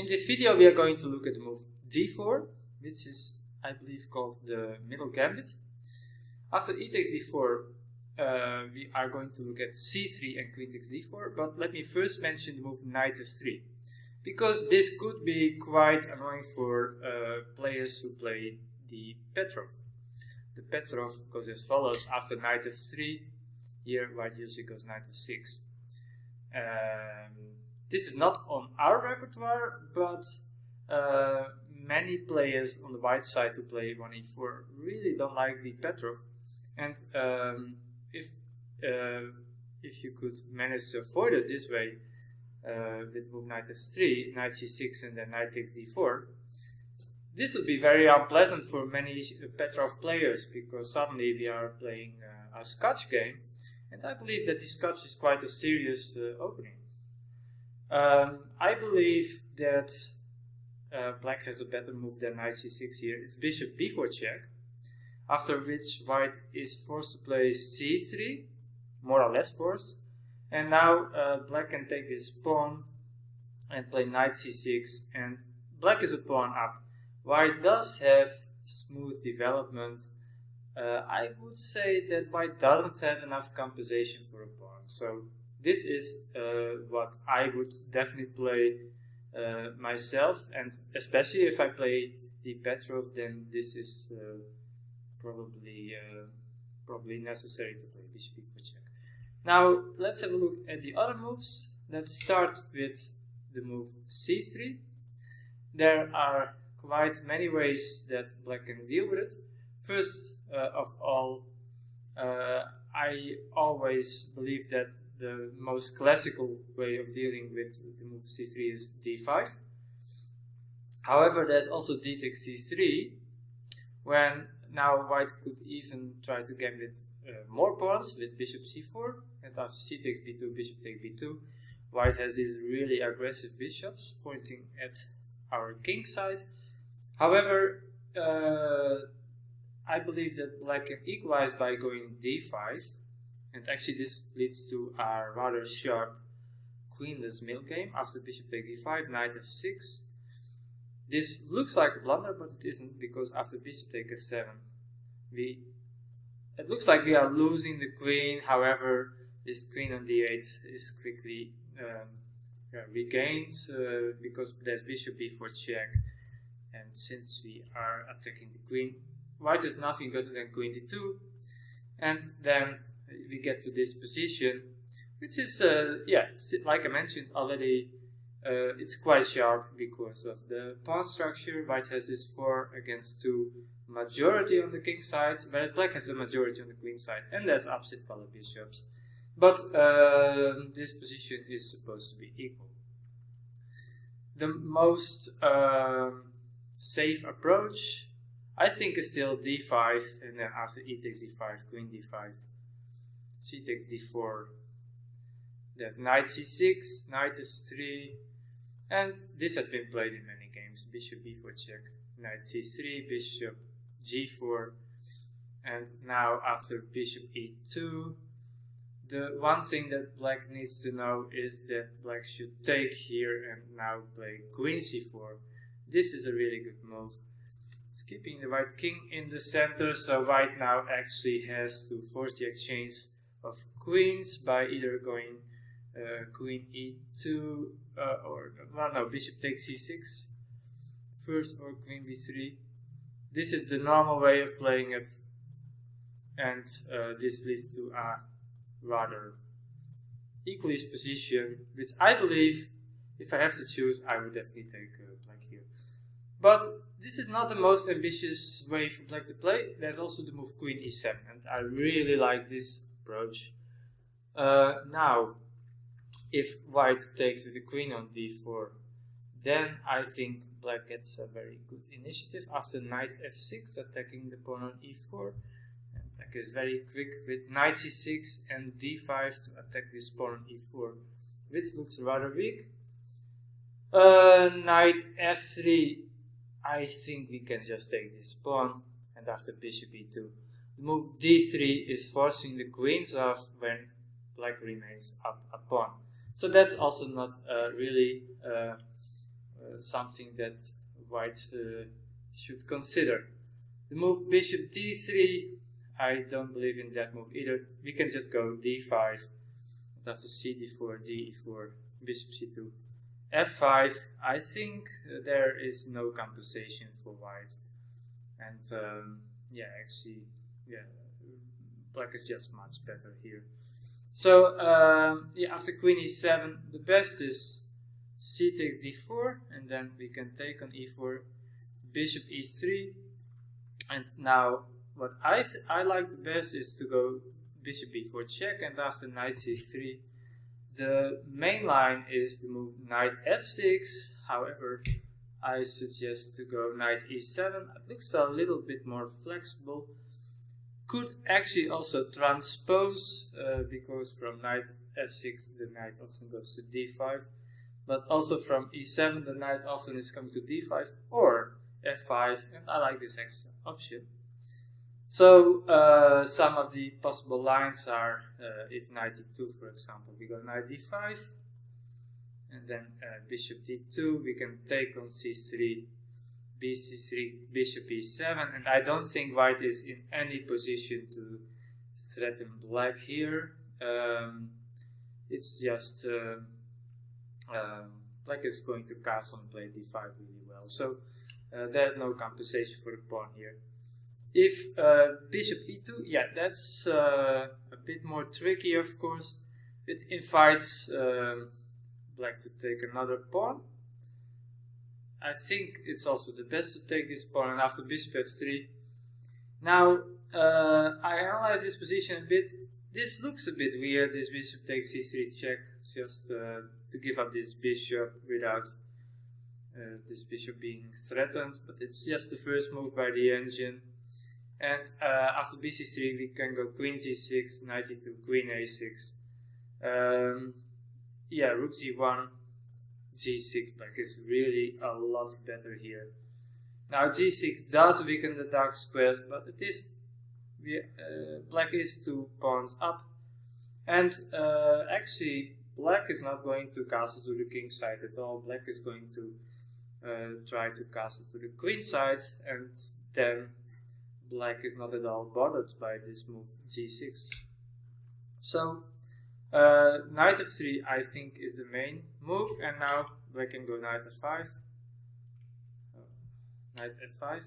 In this video we are going to look at the move d4, which is, I believe, called the Middle Gambit. After e takes d4, we are going to look at c3 and queen takes d4, but let me first mention the move knight f3, because this could be quite annoying for players who play the Petrov. The Petrov goes as follows: after knight f3, here white usually goes knight f6. This is not on our repertoire, but many players on the white side who play 1e4 really don't like the Petrov, and if you could manage to avoid it this way, with move knight f3, knight c6, and then knight takes d4, this would be very unpleasant for many Petrov players, because suddenly we are playing a Scotch game, and I believe that the Scotch is quite a serious opening. I believe that black has a better move than knight c6 here. It's bishop b4 check, after which white is forced to play c3, more or less forced, and now black can take this pawn and play knight c6, and black is a pawn up. White does have smooth development. I would say that white doesn't have enough compensation for a pawn, so this is what I would definitely play myself, and especially if I play the Petrov, then this is probably necessary to play bishop b4 check. Now let's have a look at the other moves. Let's start with the move c3. There are quite many ways that black can deal with it. First of all, I always believe that the most classical way of dealing with the move c3 is d5. However, there's also d takes c3, when now white could even try to gambit more pawns with bishop c4, and after c takes b2, bishop takes b2, white has these really aggressive bishops pointing at our king side. However, I believe that black can equalize by going d5, and actually this leads to a rather sharp queenless middle game. After bishop takes d5, knight f6. This looks like a blunder, but it isn't, because after bishop takes f7, it looks like we are losing the queen. However, this queen on d8 is quickly regained, because there's bishop b4 check, and since we are attacking the queen, white has nothing better than queen d2, and then we get to this position, which is, like I mentioned already, it's quite sharp because of the pawn structure. White has this 4 against 2 majority on the king side, whereas black has the majority on the queen side, and there's opposite color bishops. But this position is supposed to be equal. The most safe approach, I think, is still d5, and then after e takes d5, queen d5, c takes d4, there's knight c6, knight f3, and this has been played in many games. Bishop b4 check, knight c3, bishop g4, and now after bishop e2, the one thing that black needs to know is that black should take here and now play queen c4. This is a really good move. It's keeping the white king in the center, so white now actually has to force the exchange of queens by either going queen e2 or bishop takes c6 first, or queen b3. This is the normal way of playing it, and this leads to a rather equalist position, which I believe, if I have to choose, I would definitely take black here. But this is not the most ambitious way for black to play. There's also the move queen e7, and I really like this approach. Now, if white takes with the queen on d4, then I think black gets a very good initiative after knight f6, attacking the pawn on e4. And black is very quick with knight c6 and d5 to attack this pawn on e4, which looks rather weak. Knight f3, I think we can just take this pawn, and after bishop e2, the move d3 is forcing the queens off when black remains up a pawn. So that's also not really something that white should consider. The move bishop d3, I don't believe in that move either. We can just go d5, that's a c d4, d4, bishop c2, f5. I think there is no compensation for white, and yeah, actually, yeah, black is just much better here. So yeah, after queen e7, the best is c takes d4, and then we can take on e4, bishop e3, and now what I like the best is to go bishop b4 check, and after knight c3, the main line is the move knight f6. However, I suggest to go knight e7. It looks a little bit more flexible. Could actually also transpose, because from knight f6 the knight often goes to d5, but also from e7 the knight often is coming to d5 or f5, and I like this extra option. So some of the possible lines are, if knight e2 for example, we go knight d5, and then bishop d2, we can take on c3, bc3, bishop e7, and I don't think white is in any position to threaten black here. It's just black is going to castle and play d5 really well, so there's no compensation for the pawn here. If bishop e2, yeah, that's a bit more tricky, of course. It invites black to take another pawn. I think it's also the best to take this pawn, and after bishop f3. Now, I analyze this position a bit. This looks a bit weird, this bishop takes c3 check, just to give up this bishop without this bishop being threatened, but it's just the first move by the engine. And after bc3 we can go queen g6, knight e2, queen a6. Yeah, rook g1, g6, black is really a lot better here. Now g6 does weaken the dark squares, but it is black is 2 pawns up, and actually black is not going to castle to the king side at all. Black is going to try to castle to the queen side, and then black is not at all bothered by this move g6. So knight f3 I think is the main move, and now black can go knight f5, knight f5,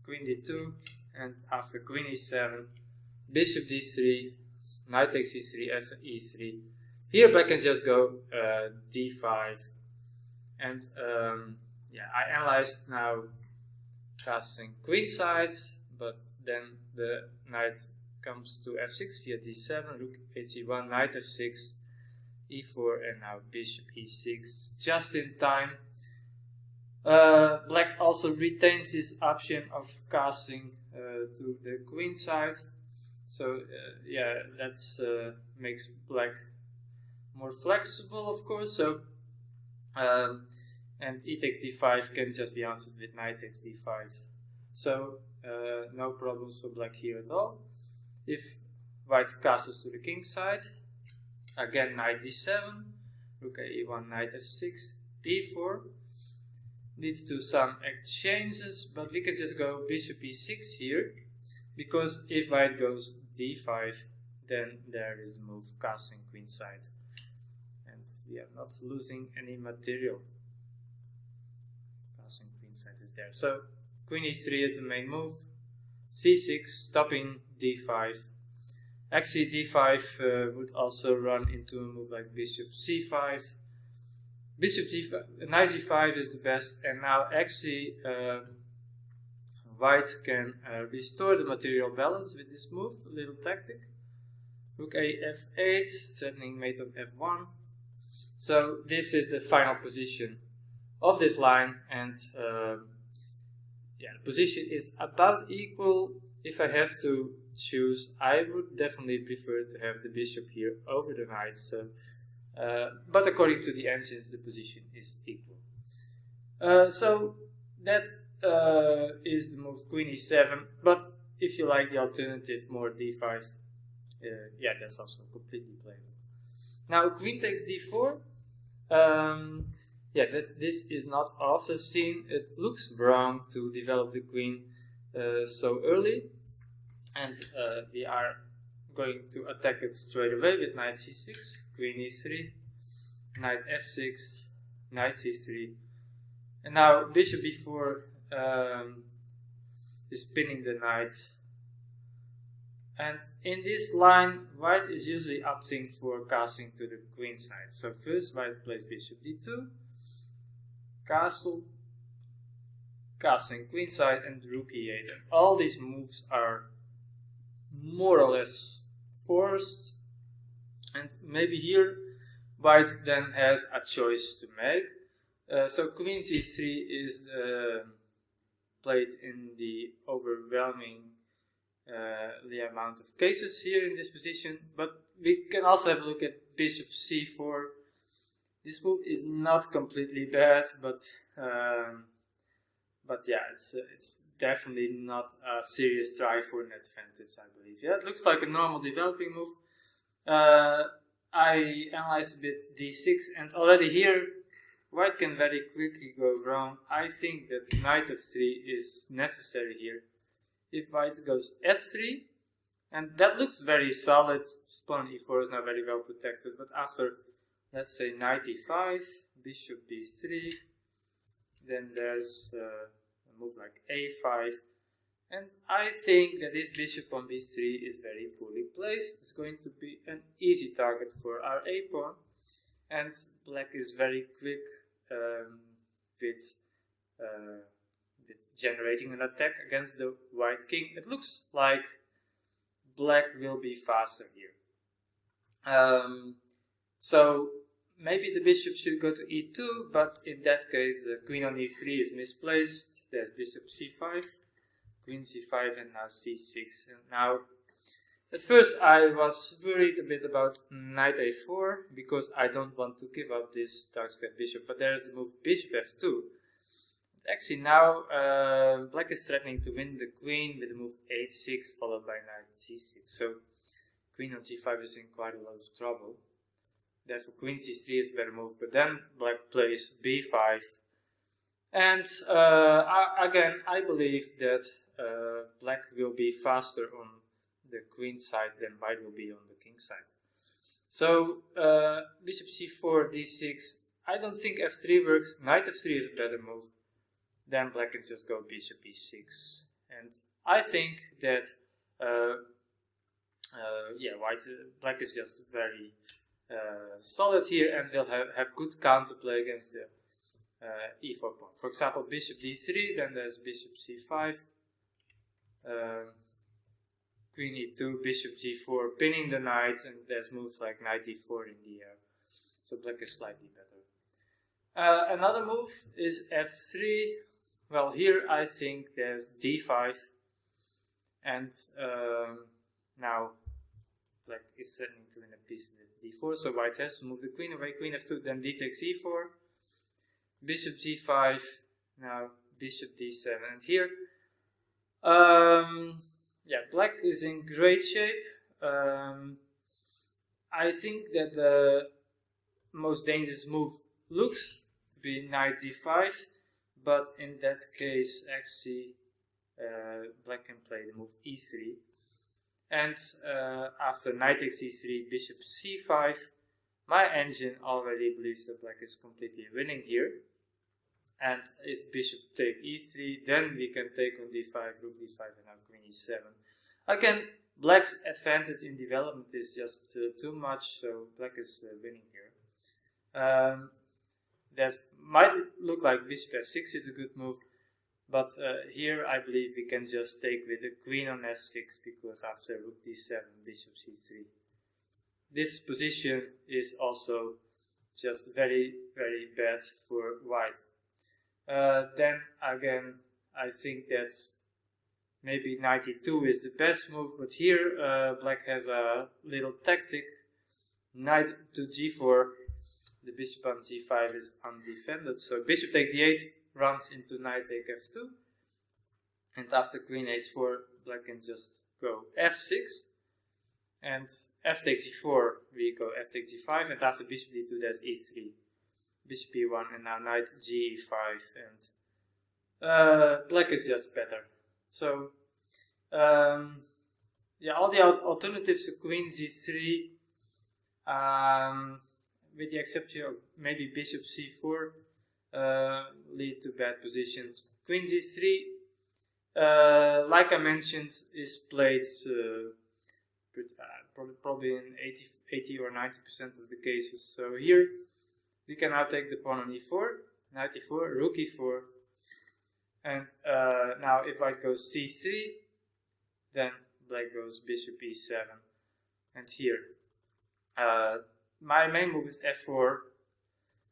queen d2, and after queen e7, bishop d3, knight takes e3, f e3. Here black can just go d5, and yeah, I analyzed now castling queen side, but then the knight comes to f6 via d7, rook h1, knight f6, e4, and now bishop e6, just in time. Black also retains this option of castling to the queen side, so yeah, that's makes black more flexible, of course. So and e takes d5 can just be answered with knight takes d5, so no problems for black here at all. If white castles to the king side, again knight d7, rook e1, knight f6, b4, leads to some exchanges, but we can just go bishop e6 here, because if white goes d5, then there is a move castling queen side, and we are not losing any material. Castling queen side is there. So queen e3 is the main move, c6 stopping d5. Actually d5 would also run into a move like bishop c5. Bishop g5, knight g5 is the best, and now actually white can restore the material balance with this move, a little tactic. Rook a f8, threatening mate on f1. So this is the final position of this line, and yeah, the position is about equal. If I have to choose, I would definitely prefer to have the bishop here over the knight. So, but according to the engines, the position is equal. So that is the move queen e7. But if you like the alternative, more d5, yeah, that's also completely playable. Now queen takes d4. yeah, this is not often seen. It looks wrong to develop the queen so early, and we are going to attack it straight away with knight c6, queen e3, knight f6, knight c3, and now bishop b4 is pinning the knight. And in this line, white is usually opting for castling to the queen side. So first white plays bishop d2, castle, castling queen side, and rook e8. And all these moves are more or less forced. And maybe here white then has a choice to make. So queen c3 is played in the overwhelming the amount of cases here in this position, but we can also have a look at bishop c4. This move is not completely bad, but yeah, it's definitely not a serious try for an advantage, I believe. Yeah, it looks like a normal developing move. I analyzed a bit d6, and already here white can very quickly go wrong. I think that knight f3 is necessary here. If white goes f3, and that looks very solid, pawn e4 is now very well protected, but after, let's say, knight e5, bishop b3, then there's a move like a5, and I think that this bishop on b3 is very poorly placed. It's going to be an easy target for our a pawn, and black is very quick with generating an attack against the white king. It looks like black will be faster here. So maybe the bishop should go to e2, but in that case the queen on e3 is misplaced. There's bishop c5, queen c5, and now c6. And now, at first I was worried a bit about knight a4, because I don't want to give up this dark square bishop, but there's the move bishop f2. Actually now black is threatening to win the queen with the move h6 followed by knight c6. So queen on g5 is in quite a lot of trouble. Therefore queen c3 is a better move, but then black plays b5. And again, I believe that black will be faster on the queen side than white will be on the king side. So bishop c4, d6, I don't think f3 works. Knight f3 is a better move. Then black can just go bishop e6, and I think that yeah, black is just very solid here and will have good counterplay against the e4 pawn. For example, bishop d3, then there's bishop c5, queen e2, bishop g4, pinning the knight, and there's moves like knight d4 in the air. So black is slightly better. Another move is f3. Well, here I think there's d5, and now black is threatening to win a piece with d4, so white has to move the queen away, queen f2, then d takes e4, bishop g5, now bishop d7, and here, yeah, black is in great shape. I think that the most dangerous move looks to be knight d5, but in that case, actually, black can play the move e3. And after knight takes e3, bishop c5, my engine already believes that black is completely winning here. And if bishop take e3, then we can take on d5, rook d5, and now queen e7. Again, black's advantage in development is just too much, so black is winning here. That might look like bishop f6 is a good move, but here I believe we can just take with the queen on f6, because after rook d7, bishop c3. This position is also just very, very bad for white. Then again, I think that maybe knight e2 is the best move, but here black has a little tactic. Knight to g4, the bishop on g5 is undefended, so bishop take d8 runs into knight take f2, and after queen h4, black can just go f6, and f takes e4, we go f takes e5, and after bishop d2 there's e3. bishop e1, and now knight ge5, and black is just better. So yeah, all the alternatives to queen c3, with the exception of maybe bishop c4, lead to bad positions. Queen c3, like I mentioned, is played probably in 80 or 90% of the cases. So here we can now take the pawn on e4, knight e4, rook e4, and now if white goes c3, then black goes bishop e7, and here my main move is f4.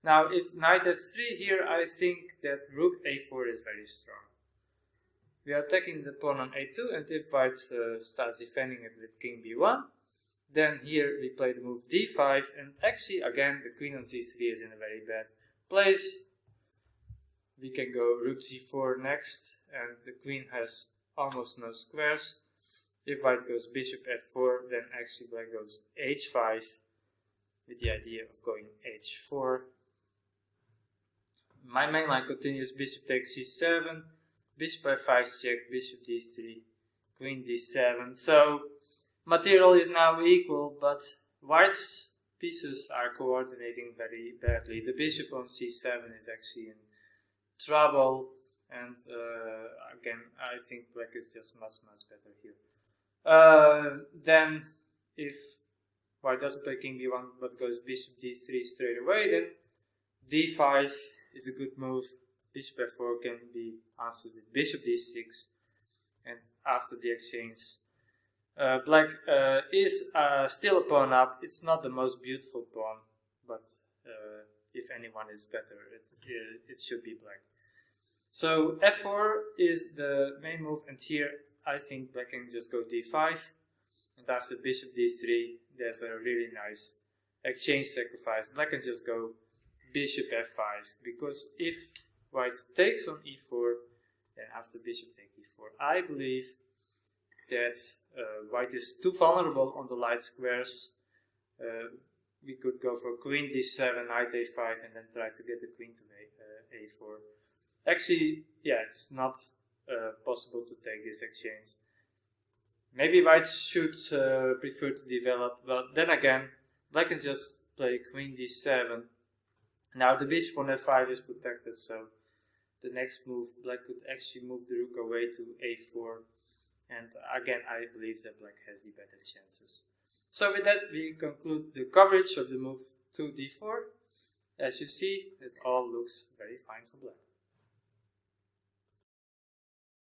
Now if knight f3 here, I think that rook a4 is very strong. We are attacking the pawn on a2, and if white starts defending it with king b1, then here we play the move d5, and actually again the queen on c3 is in a very bad place. We can go rook c4 next, and the queen has almost no squares. If white goes bishop f4, then actually black goes h5, with the idea of going h4. My main line continues bishop takes c7, bishop f5 check, bishop d3, queen d7. So material is now equal, but white's pieces are coordinating very badly. The bishop on c7 is actually in trouble, and again I think black is just much better here. Then if white doesn't play king b1 but goes bishop d3 straight away, then d5 is a good move. Bishop f4 can be answered with bishop d6, and after the exchange black is still a pawn up. It's not the most beautiful pawn, but if anyone is better, it should be black. So f4 is the main move, and here I think black can just go d5, and after bishop d3 there's a really nice exchange sacrifice. Black can just go bishop f5, because if white takes on e4, then after bishop take e4, I believe that white is too vulnerable on the light squares. We could go for queen d7, knight a5, and then try to get the queen to a4. Actually, yeah, it's not possible to take this exchange. Maybe white should prefer to develop, but then again, black can just play queen d7. Now the bishop on f5 is protected, so the next move, black could actually move the rook away to a4. And again, I believe that black has the better chances. So with that, we conclude the coverage of the move to d4. As you see, it all looks very fine for black.